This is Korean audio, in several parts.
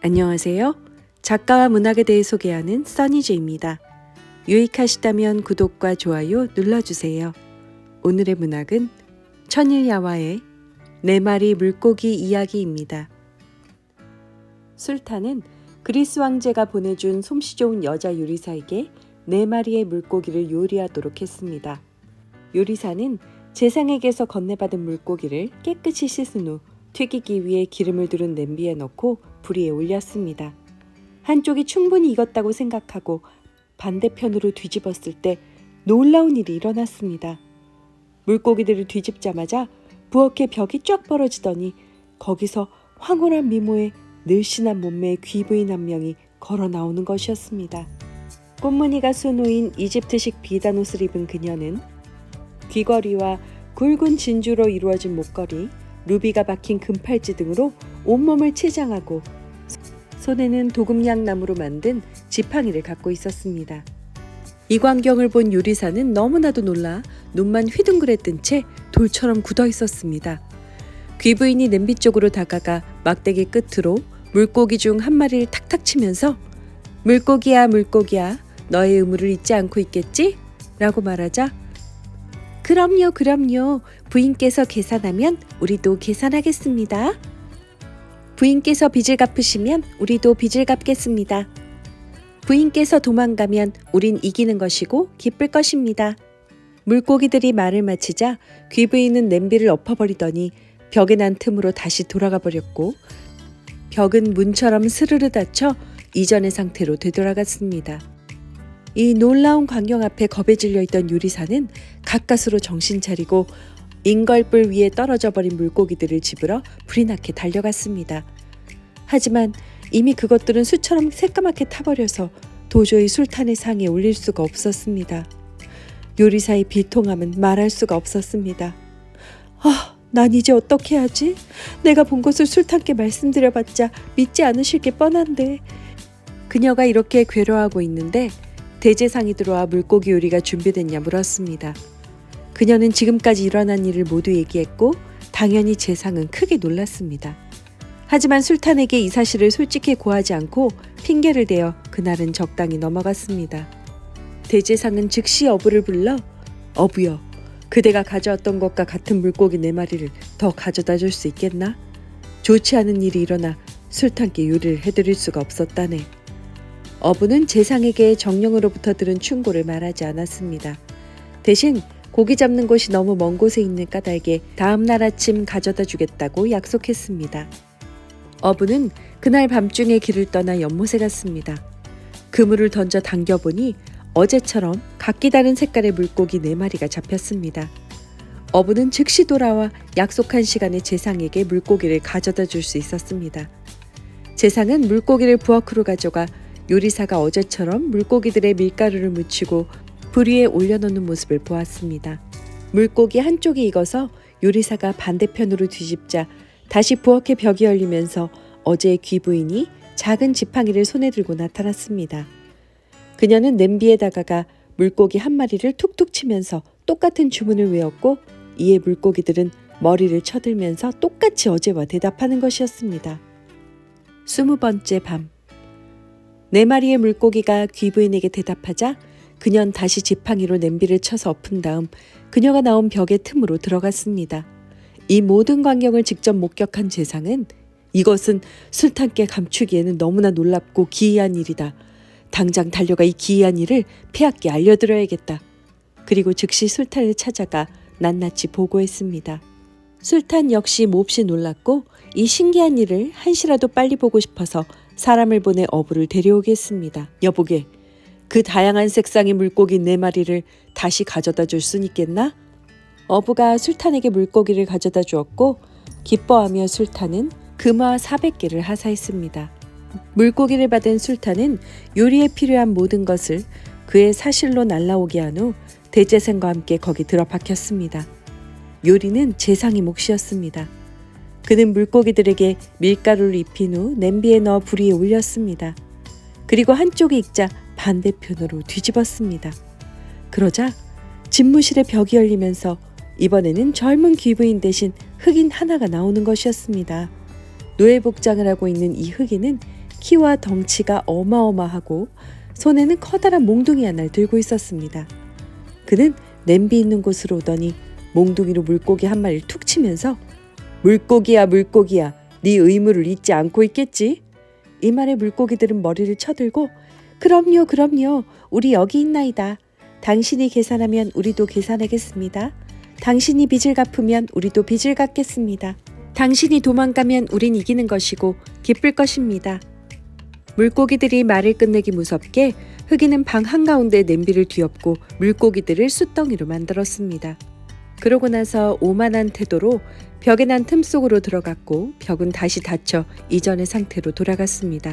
안녕하세요. 작가와 문학에 대해 소개하는 써니즈입니다. 유익하시다면 구독과 좋아요 눌러주세요. 오늘의 문학은 천일야와의 네 마리 물고기 이야기입니다. 술탄은 그리스 황제가 보내준 솜씨 좋은 여자 요리사에게 네 마리의 물고기를 요리하도록 했습니다. 요리사는 제상에게서 건네받은 물고기를 깨끗이 씻은 후 튀기기 위해 기름을 두른 냄비에 넣고 불 위에 올렸습니다. 한쪽이 충분히 익었다고 생각하고 반대편으로 뒤집었을 때 놀라운 일이 일어났습니다. 물고기들을 뒤집자마자 부엌의 벽이 쫙 벌어지더니 거기서 황홀한 미모에 늘씬한 몸매의 귀부인 한 명이 걸어 나오는 것이었습니다. 꽃무늬가 수놓인 이집트식 비단 옷을 입은 그녀는 귀걸이와 굵은 진주로 이루어진 목걸이, 루비가 박힌 금팔찌 등으로 온몸을 치장하고 손에는 도금양나무로 만든 지팡이를 갖고 있었습니다. 이 광경을 본 요리사는 너무나도 놀라 눈만 휘둥그레 뜬 채 돌처럼 굳어 있었습니다. 귀부인이 냄비 쪽으로 다가가 막대기 끝으로 물고기 중 한 마리를 탁탁 치면서 물고기야 물고기야 너의 의무를 잊지 않고 있겠지? 라고 말하자 그럼요. 부인께서 계산하면 우리도 계산하겠습니다. 부인께서 빚을 갚으시면 우리도 빚을 갚겠습니다. 부인께서 도망가면 우린 이기는 것이고 기쁠 것입니다. 물고기들이 말을 마치자 귀부인은 냄비를 엎어버리더니 벽에 난 틈으로 다시 돌아가 버렸고 벽은 문처럼 스르르 닫혀 이전의 상태로 되돌아갔습니다. 이 놀라운 광경 앞에 겁에 질려있던 요리사는 가까스로 정신 차리고 인걸불 위에 떨어져 버린 물고기들을 집으러 불이 나게 달려갔습니다. 하지만 이미 그것들은 수처럼 새까맣게 타버려서 도저히 술탄의 상에 올릴 수가 없었습니다. 요리사의 비통함은 말할 수가 없었습니다. 난 이제 어떻게 하지? 내가 본 것을 술탄께 말씀드려봤자 믿지 않으실 게 뻔한데. 그녀가 이렇게 괴로워하고 있는데 대제상이 들어와 물고기 요리가 준비됐냐 물었습니다. 그녀는 지금까지 일어난 일을 모두 얘기했고 당연히 제상은 크게 놀랐습니다. 하지만 술탄에게 이 사실을 솔직히 고하지 않고 핑계를 대어 그날은 적당히 넘어갔습니다. 대제상은 즉시 어부를 불러 어부여, 그대가 가져왔던 것과 같은 물고기 4마리를 더 가져다 줄 수 있겠나? 좋지 않은 일이 일어나 술탄께 요리를 해드릴 수가 없었다네. 어부는 제상에게 정령으로부터 들은 충고를 말하지 않았습니다. 대신 고기 잡는 곳이 너무 먼 곳에 있는 까닭에 다음 날 아침 가져다 주겠다고 약속했습니다. 어부는 그날 밤중에 길을 떠나 연못에 갔습니다. 그물을 던져 당겨보니 어제처럼 각기 다른 색깔의 물고기 4마리가 잡혔습니다. 어부는 즉시 돌아와 약속한 시간에 제상에게 물고기를 가져다 줄 수 있었습니다. 제상은 물고기를 부엌으로 가져가 요리사가 어제처럼 물고기들의 밀가루를 묻히고 불 위에 올려놓는 모습을 보았습니다. 물고기 한쪽이 익어서 요리사가 반대편으로 뒤집자 다시 부엌의 벽이 열리면서 어제의 귀부인이 작은 지팡이를 손에 들고 나타났습니다. 그녀는 냄비에 다가가 물고기 한 마리를 툭툭 치면서 똑같은 주문을 외웠고 이에 물고기들은 머리를 쳐들면서 똑같이 어제와 대답하는 것이었습니다. 20번째 밤 4마리의 물고기가 귀부인에게 대답하자 그녀는 다시 지팡이로 냄비를 쳐서 엎은 다음 그녀가 나온 벽의 틈으로 들어갔습니다. 이 모든 광경을 직접 목격한 제상은 이것은 술탄께 감추기에는 너무나 놀랍고 기이한 일이다. 당장 달려가 이 기이한 일을 폐하께 알려드려야겠다. 그리고 즉시 술탄을 찾아가 낱낱이 보고했습니다. 술탄 역시 몹시 놀랐고 이 신기한 일을 한시라도 빨리 보고 싶어서 사람을 보내 어부를 데려오겠습니다. 여보게, 그 다양한 색상의 물고기 4마리를 다시 가져다 줄 순 있겠나? 어부가 술탄에게 물고기를 가져다 주었고 기뻐하며 술탄은 금화 400개를 하사했습니다. 물고기를 받은 술탄은 요리에 필요한 모든 것을 그의 사실로 날라오게 한 후 대제상과 함께 거기 들어박혔습니다. 요리는 제상의 몫이었습니다. 그는 물고기들에게 밀가루를 입힌 후 냄비에 넣어 불 위에 올렸습니다. 그리고 한쪽이 익자 반대편으로 뒤집었습니다. 그러자 집무실의 벽이 열리면서 이번에는 젊은 귀부인 대신 흑인 하나가 나오는 것이었습니다. 노예복장을 하고 있는 이 흑인은 키와 덩치가 어마어마하고 손에는 커다란 몽둥이 하나를 들고 있었습니다. 그는 냄비 있는 곳으로 오더니 몽둥이로 물고기 한 마리를 툭 치면서 물고기야 물고기야 네 의무를 잊지 않고 있겠지? 이 말에 물고기들은 머리를 쳐들고 그럼요 그럼요 우리 여기 있나이다. 당신이 계산하면 우리도 계산하겠습니다. 당신이 빚을 갚으면 우리도 빚을 갚겠습니다. 당신이 도망가면 우린 이기는 것이고 기쁠 것입니다. 물고기들이 말을 끝내기 무섭게 흑이는 방 한가운데 냄비를 뒤엎고 물고기들을 숯덩이로 만들었습니다. 그러고 나서 오만한 태도로 벽에 난 틈 속으로 들어갔고 벽은 다시 닫혀 이전의 상태로 돌아갔습니다.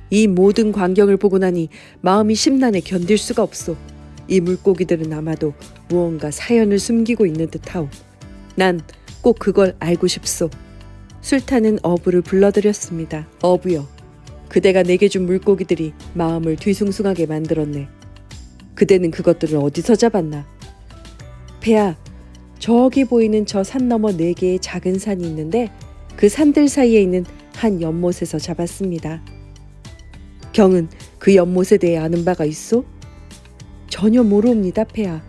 이 모든 광경을 보고 나니 마음이 심란해 견딜 수가 없소. 이 물고기들은 아마도 무언가 사연을 숨기고 있는 듯하오. 난 꼭 그걸 알고 싶소. 술탄은 어부를 불러들였습니다. 어부여, 그대가 내게 준 물고기들이 마음을 뒤숭숭하게 만들었네. 그대는 그것들을 어디서 잡았나? 배야, 저기 보이는 저 산 너머 4개의 작은 산이 있는데 그 산들 사이에 있는 한 연못에서 잡았습니다. 경은 그 연못에 대해 아는 바가 있소? 전혀 모르옵니다, 폐하.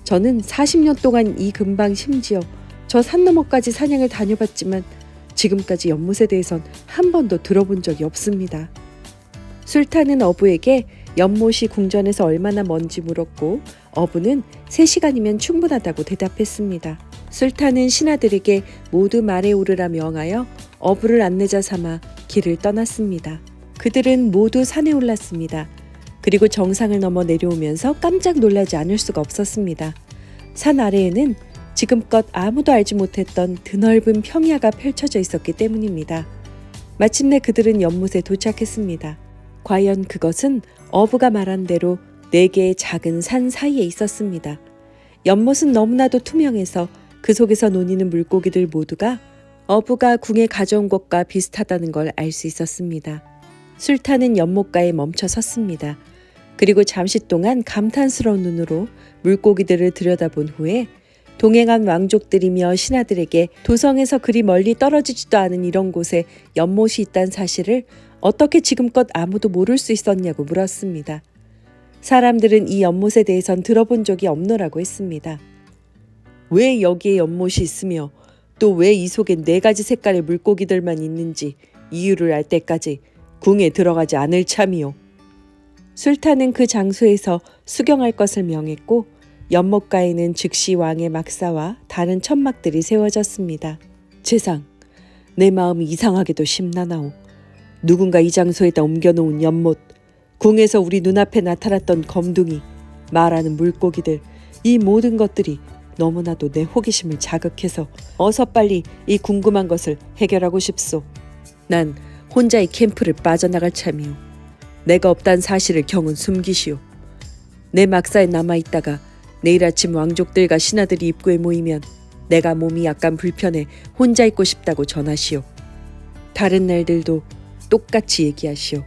저는 40년 동안 이 근방 심지어 저 산 너머까지 사냥을 다녀봤지만 지금까지 연못에 대해선 한 번도 들어본 적이 없습니다. 술탄은 어부에게 연못이 궁전에서 얼마나 먼지 물었고 어부는 3시간이면 충분하다고 대답했습니다. 술탄은 신하들에게 모두 말에 오르라 명하여 어부를 안내자 삼아 길을 떠났습니다. 그들은 모두 산에 올랐습니다. 그리고 정상을 넘어 내려오면서 깜짝 놀라지 않을 수가 없었습니다. 산 아래에는 지금껏 아무도 알지 못했던 드넓은 평야가 펼쳐져 있었기 때문입니다. 마침내 그들은 연못에 도착했습니다. 과연 그것은 어부가 말한 대로 4개의 작은 산 사이에 있었습니다. 연못은 너무나도 투명해서 그 속에서 논이는 물고기들 모두가 어부가 궁에 가져온 것과 비슷하다는 걸 알 수 있었습니다. 술탄은 연못가에 멈춰 섰습니다. 그리고 잠시 동안 감탄스러운 눈으로 물고기들을 들여다본 후에 동행한 왕족들이며 신하들에게 도성에서 그리 멀리 떨어지지도 않은 이런 곳에 연못이 있다는 사실을 어떻게 지금껏 아무도 모를 수 있었냐고 물었습니다. 사람들은 이 연못에 대해선 들어본 적이 없노라고 했습니다. 왜 여기에 연못이 있으며 또 왜 이 속에 4가지 색깔의 물고기들만 있는지 이유를 알 때까지 궁에 들어가지 않을 참이요. 술탄은 그 장소에서 수경할 것을 명했고 연못가에는 즉시 왕의 막사와 다른 천막들이 세워졌습니다. 세상, 내 마음이 이상하게도 심란하오. 누군가 이 장소에다 옮겨놓은 연못, 궁에서 우리 눈앞에 나타났던 검둥이, 말하는 물고기들, 이 모든 것들이 너무나도 내 호기심을 자극해서 어서 빨리 이 궁금한 것을 해결하고 싶소. 난 혼자 이 캠프를 빠져나갈 참이오. 내가 없단 사실을 경은 숨기시오. 내 막사에 남아있다가 내일 아침 왕족들과 신하들이 입구에 모이면 내가 몸이 약간 불편해 혼자 있고 싶다고 전하시오. 다른 날들도 똑같이 얘기하시오.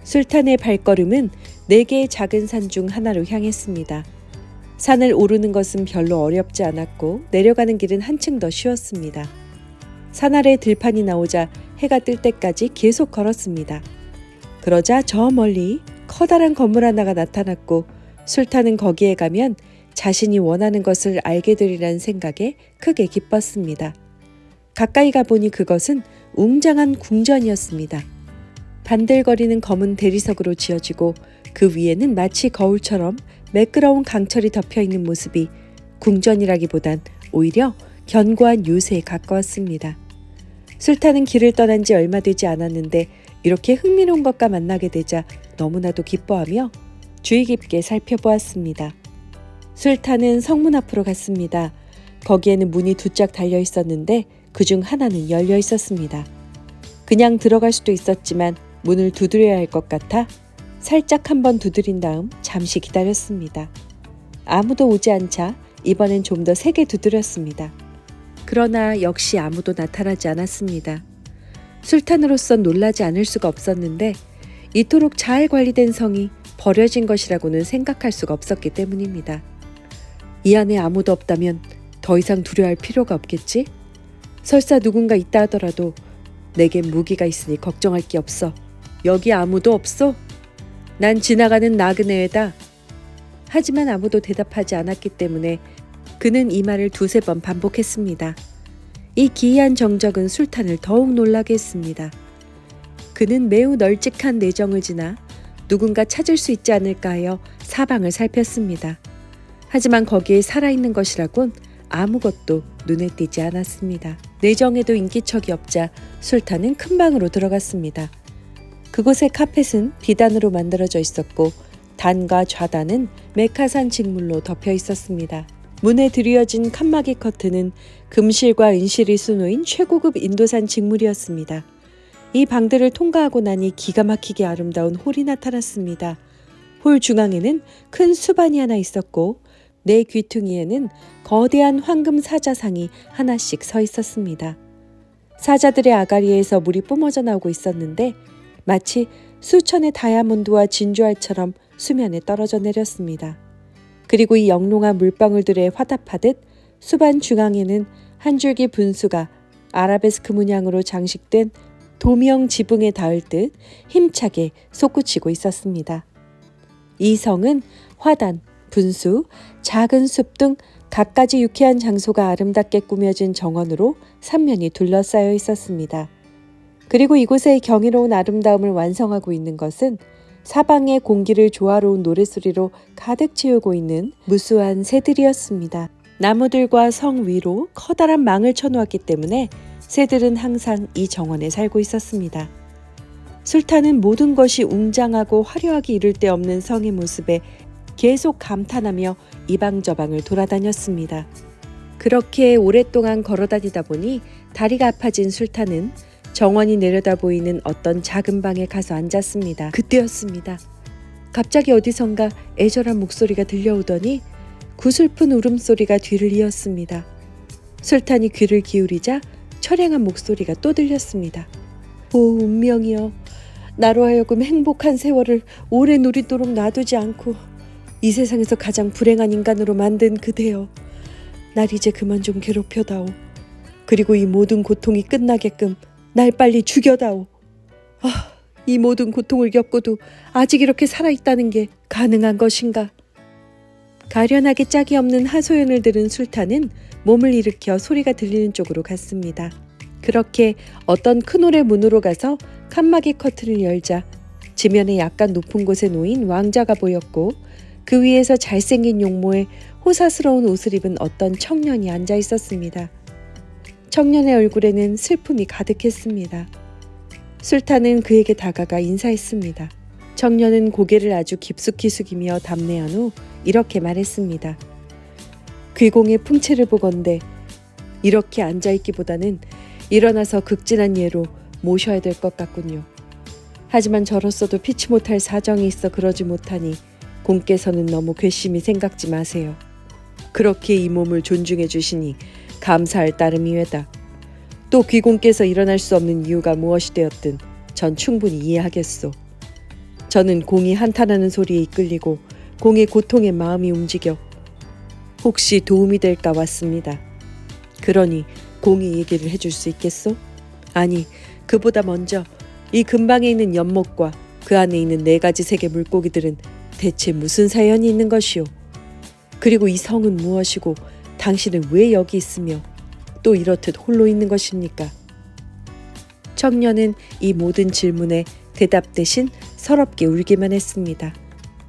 술탄의 발걸음은 4개의 작은 산 중 하나로 향했습니다. 산을 오르는 것은 별로 어렵지 않았고 내려가는 길은 한층 더 쉬웠습니다. 산 아래 들판이 나오자 해가 뜰 때까지 계속 걸었습니다. 그러자 저 멀리 커다란 건물 하나가 나타났고 술탄은 거기에 가면 자신이 원하는 것을 알게 되리라는 생각에 크게 기뻤습니다. 가까이 가보니 그것은 웅장한 궁전이었습니다. 반들거리는 검은 대리석으로 지어지고 그 위에는 마치 거울처럼 매끄러운 강철이 덮여있는 모습이 궁전이라기보단 오히려 견고한 요새에 가까웠습니다. 술탄은 길을 떠난 지 얼마 되지 않았는데 이렇게 흥미로운 것과 만나게 되자 너무나도 기뻐하며 주의 깊게 살펴보았습니다. 술탄은 성문 앞으로 갔습니다. 거기에는 문이 2짝 달려 있었는데 그중 하나는 열려 있었습니다. 그냥 들어갈 수도 있었지만 문을 두드려야 할 것 같아 살짝 한번 두드린 다음 잠시 기다렸습니다. 아무도 오지 않자 이번엔 좀 더 세게 두드렸습니다. 그러나 역시 아무도 나타나지 않았습니다. 술탄으로선 놀라지 않을 수가 없었는데 이토록 잘 관리된 성이 버려진 것이라고는 생각할 수가 없었기 때문입니다. 이 안에 아무도 없다면 더 이상 두려워할 필요가 없겠지? 설사 누군가 있다 하더라도 내겐 무기가 있으니 걱정할 게 없어. 여기 아무도 없어? 난 지나가는 나그네다. 하지만 아무도 대답하지 않았기 때문에 그는 이 말을 두세 번 반복했습니다. 이 기이한 정적은 술탄을 더욱 놀라게 했습니다. 그는 매우 널찍한 내정을 지나 누군가 찾을 수 있지 않을까 하여 사방을 살폈습니다. 하지만 거기에 살아있는 것이라곤 아무것도 눈에 띄지 않았습니다. 내정에도 인기척이 없자 술탄은 큰 방으로 들어갔습니다. 그곳의 카펫은 비단으로 만들어져 있었고 단과 좌단은 메카산 직물로 덮여 있었습니다. 문에 드리워진 칸막이 커튼은 금실과 은실이 수놓인 최고급 인도산 직물이었습니다. 이 방들을 통과하고 나니 기가 막히게 아름다운 홀이 나타났습니다. 홀 중앙에는 큰 수반이 하나 있었고 네 귀퉁이에는 거대한 황금 사자상이 하나씩 서 있었습니다. 사자들의 아가리에서 물이 뿜어져 나오고 있었는데 마치 수천의 다이아몬드와 진주알처럼 수면에 떨어져 내렸습니다. 그리고 이 영롱한 물방울들에 화답하듯 수반 중앙에는 한 줄기 분수가 아라베스크 문양으로 장식된 도명 지붕에 닿을 듯 힘차게 솟구치고 있었습니다. 이 성은 화단, 분수, 작은 숲 등 갖가지 유쾌한 장소가 아름답게 꾸며진 정원으로 삼면이 둘러싸여 있었습니다. 그리고 이곳의 경이로운 아름다움을 완성하고 있는 것은 사방의 공기를 조화로운 노랫소리로 가득 채우고 있는 무수한 새들이었습니다. 나무들과 성 위로 커다란 망을 쳐놓았기 때문에 새들은 항상 이 정원에 살고 있었습니다. 술탄은 모든 것이 웅장하고 화려하게 이를 데 없는 성의 모습에 계속 감탄하며 이방저방을 돌아다녔습니다. 그렇게 오랫동안 걸어다니다 보니 다리가 아파진 술탄은 정원이 내려다 보이는 어떤 작은 방에 가서 앉았습니다. 그때였습니다. 갑자기 어디선가 애절한 목소리가 들려오더니 구슬픈 울음소리가 뒤를 이었습니다. 술탄이 귀를 기울이자 처량한 목소리가 또 들렸습니다. 오 운명이여, 나로 하여금 행복한 세월을 오래 누리도록 놔두지 않고 이 세상에서 가장 불행한 인간으로 만든 그대여, 날 이제 그만 좀 괴롭혀다오. 그리고 이 모든 고통이 끝나게끔 날 빨리 죽여다오. 이 모든 고통을 겪고도 아직 이렇게 살아있다는 게 가능한 것인가? 가련하게 짝이 없는 하소연을 들은 술탄은 몸을 일으켜 소리가 들리는 쪽으로 갔습니다. 그렇게 어떤 큰 홀의 문으로 가서 칸막이 커튼을 열자 지면에 약간 높은 곳에 놓인 왕자가 보였고 그 위에서 잘생긴 용모에 호사스러운 옷을 입은 어떤 청년이 앉아 있었습니다. 청년의 얼굴에는 슬픔이 가득했습니다. 술탄은 그에게 다가가 인사했습니다. 청년은 고개를 아주 깊숙이 숙이며 답례한 후 이렇게 말했습니다. 귀공의 풍채를 보건대 이렇게 앉아있기보다는 일어나서 극진한 예로 모셔야 될 것 같군요. 하지만 저로서도 피치 못할 사정이 있어 그러지 못하니 공께서는 너무 괘씸히 생각지 마세요. 그렇게 이 몸을 존중해 주시니 감사할 따름이외다. 또 귀공께서 일어날 수 없는 이유가 무엇이 되었든 전 충분히 이해하겠소. 저는 공이 한탄하는 소리에 이끌리고 공의 고통에 마음이 움직여 혹시 도움이 될까 왔습니다. 그러니 공이 얘기를 해줄 수 있겠소? 아니, 그보다 먼저 이 근방에 있는 연못과 그 안에 있는 4가지 색의 물고기들은 대체 무슨 사연이 있는 것이오? 그리고 이 성은 무엇이고 당신은 왜 여기 있으며 또 이렇듯 홀로 있는 것입니까? 청년은 이 모든 질문에 대답 대신 서럽게 울기만 했습니다.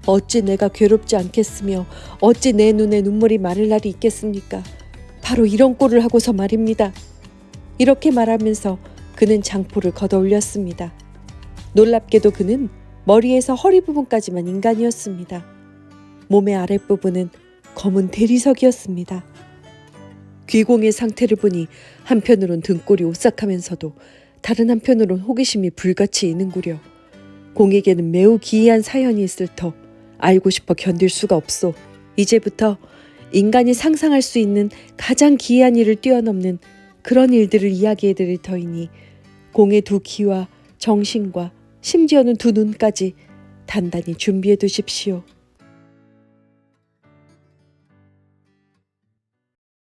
어찌 내가 괴롭지 않겠으며 어찌 내 눈에 눈물이 마를 날이 있겠습니까? 바로 이런 꼴을 하고서 말입니다. 이렇게 말하면서 그는 장포를 걷어 올렸습니다. 놀랍게도 그는 머리에서 허리 부분까지만 인간이었습니다. 몸의 아랫부분은 검은 대리석이었습니다. 귀공의 상태를 보니 한편으론 등골이 오싹하면서도 다른 한편으론 호기심이 불같이 있는구려. 공에게는 매우 기이한 사연이 있을 터 알고 싶어 견딜 수가 없소. 이제부터 인간이 상상할 수 있는 가장 기이한 일을 뛰어넘는 그런 일들을 이야기해 드릴 터이니 공의 2귀와 정신과 심지어는 2눈까지 단단히 준비해 두십시오.